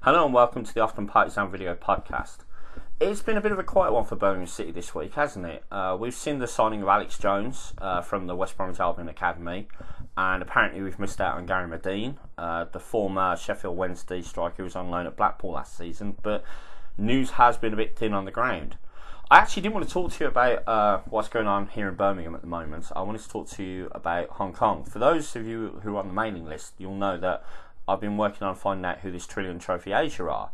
Hello and welcome to the Often Partisan video podcast. It's been a bit of a quiet one for Birmingham City this week, hasn't it? We've seen the signing of Alex Jones from the West Bromwich Albion Academy, and apparently we've missed out on Gary Medine, the former Sheffield Wednesday striker who was on loan at Blackpool last season, but news has been a bit thin on the ground. I actually didn't want to talk to you about what's going on here in Birmingham at the moment. I wanted to talk to you about Hong Kong. For those of you who are on the mailing list, you'll know that I've been working on finding out who this Trillion Trophy Asia are.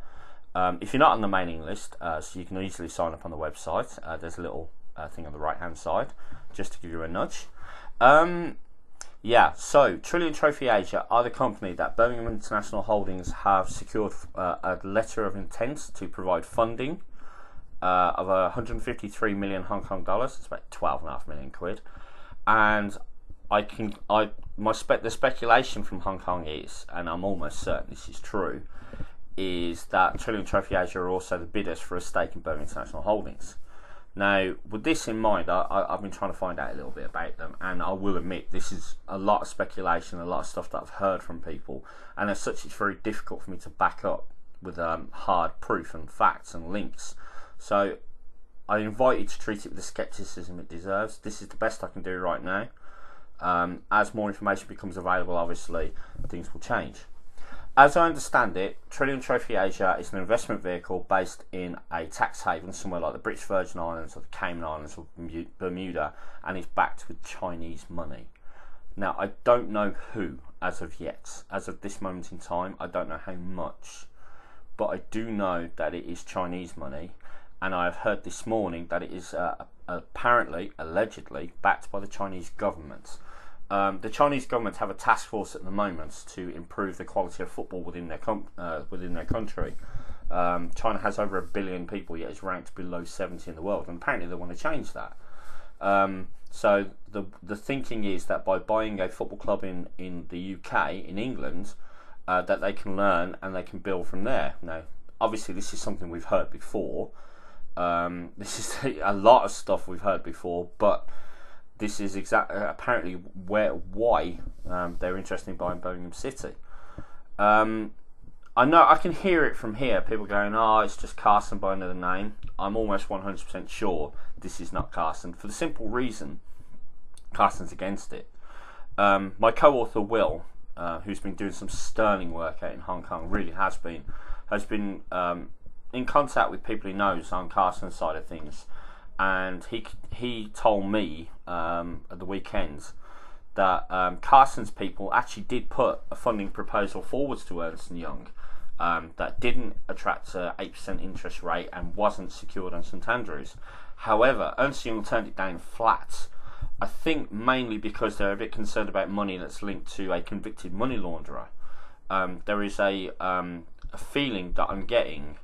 If you're not on the mailing list, so you can easily sign up on the website. There's a little thing on the right hand side, just to give you a nudge. So Trillion Trophy Asia are the company that Birmingham International Holdings have secured a letter of intent to provide funding of 153 million Hong Kong dollars. It's about 12.5 million quid. And the speculation from Hong Kong is, and I'm almost certain this is true, is that Trillion Trophy Asia are also the bidders for a stake in Birmingham International Holdings. Now, with this in mind, I've been trying to find out a little bit about them, and I will admit this is a lot of speculation, a lot of stuff that I've heard from people, and as such it's very difficult for me to back up with hard proof and facts and links. So I invite you to treat it with the scepticism it deserves. This is the best I can do right now. As more information becomes available, obviously, things will change. As I understand it, Trillion Trophy Asia is an investment vehicle based in a tax haven somewhere like the British Virgin Islands or the Cayman Islands or Bermuda, and is backed with Chinese money. Now, I don't know who as of yet. As of this moment in time, I don't know how much. But I do know that it is Chinese money, and I have heard this morning that it is apparently, allegedly, backed by the Chinese government. The Chinese government have a task force at the moment to improve the quality of football within their country. China has over 1 billion people, yet is ranked below 70 in the world, and apparently they want to change that. So the thinking is that by buying a football club in the UK, in England, that they can learn and they can build from there. Now, obviously, this is something we've heard before. This is a lot of stuff we've heard before, but this is apparently why they're interested in buying Birmingham City. I know I can hear it from here. People going, "Oh, it's just Carson by another name." I'm almost 100% sure this is not Carson, for the simple reason Carson's against it. My co-author Will, who's been doing some sterling work out in Hong Kong, really has been in contact with people he knows on Carson's side of things, and he told me at the weekend that Carson's people actually did put a funding proposal forwards to Ernst & Young that didn't attract an 8% interest rate and wasn't secured on St Andrews. However, Ernst & Young turned it down flat. I think mainly because they're a bit concerned about money that's linked to a convicted money launderer. There is a feeling that I'm getting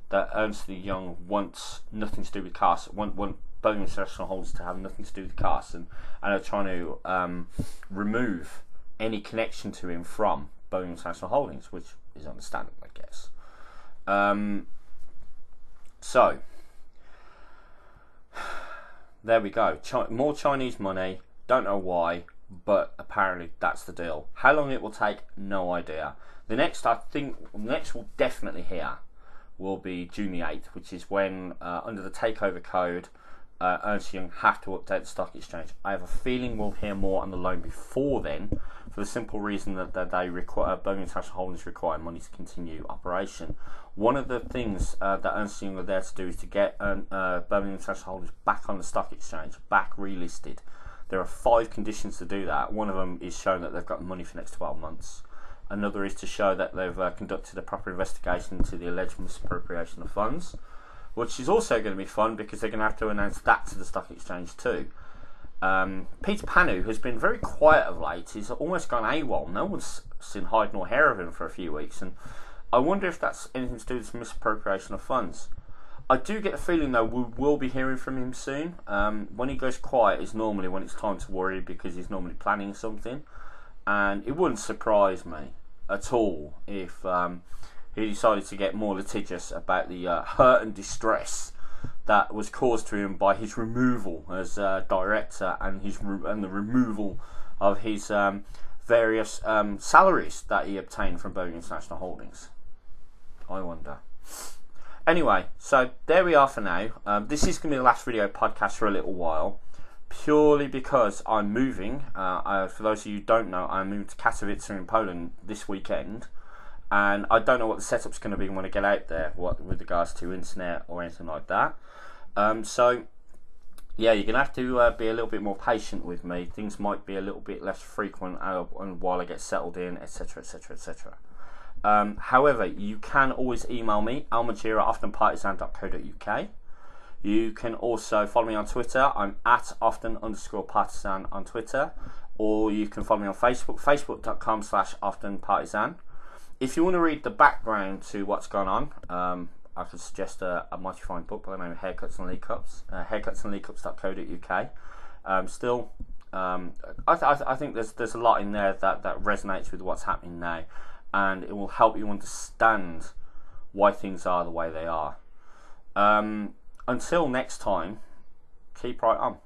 that Ernst & Young wants nothing to do with Carson, want Birmingham International Holdings to have nothing to do with Carson, and are trying to remove any connection to him from Birmingham International Holdings, which is understandable, I guess. So, there we go. More Chinese money, don't know why, but apparently that's the deal. How long it will take, no idea. The next we'll definitely hear will be June the 8th, which is when, under the takeover code, Ernst & Young have to update the stock exchange. I have a feeling we'll hear more on the loan before then, for the simple reason that they require, Birmingham International Holdings require money to continue operation. One of the things that Ernst & Young are there to do is to get Birmingham International Holdings back on the stock exchange, back relisted. There are 5 conditions to do that. One of them is showing that they've got money for the next 12 months. Another is to show that they've conducted a proper investigation into the alleged misappropriation of funds, which is also going to be fun because they're going to have to announce that to the stock exchange too. Peter Panu has been very quiet of late. He's almost gone AWOL. No one's seen hide nor hair of him for a few weeks, and I wonder if that's anything to do with misappropriation of funds. I do get a feeling though we will be hearing from him soon. When he goes quiet is normally when it's time to worry, because he's normally planning something, and it wouldn't surprise me at all if he decided to get more litigious about the hurt and distress that was caused to him by his removal as director and the removal of his various salaries that he obtained from Birmingham International Holdings. I wonder. Anyway, so there we are for now. This is going to be the last video podcast for a little while, purely because I'm moving. For those of you who don't know, I'm moving to Katowice in Poland this weekend, and I don't know what the setup's going to be when I get out there, what with regards to internet or anything like that. So yeah, you're going to have to be a little bit more patient with me. Things might be a little bit less frequent while I get settled in, etc, etc, etc. However, you can always email me, almajir@oftenpartisan.co.uk. You can also follow me on Twitter. I'm at often_partisan on Twitter. Or you can follow me on Facebook, facebook.com/oftenpartisan. If you want to read the background to what's gone on, I could suggest a mighty fine book by the name of Haircuts and Leakups, haircutsandleakups.co.uk. I think there's a lot in there that resonates with what's happening now, and it will help you understand why things are the way they are. Until next time, keep right on.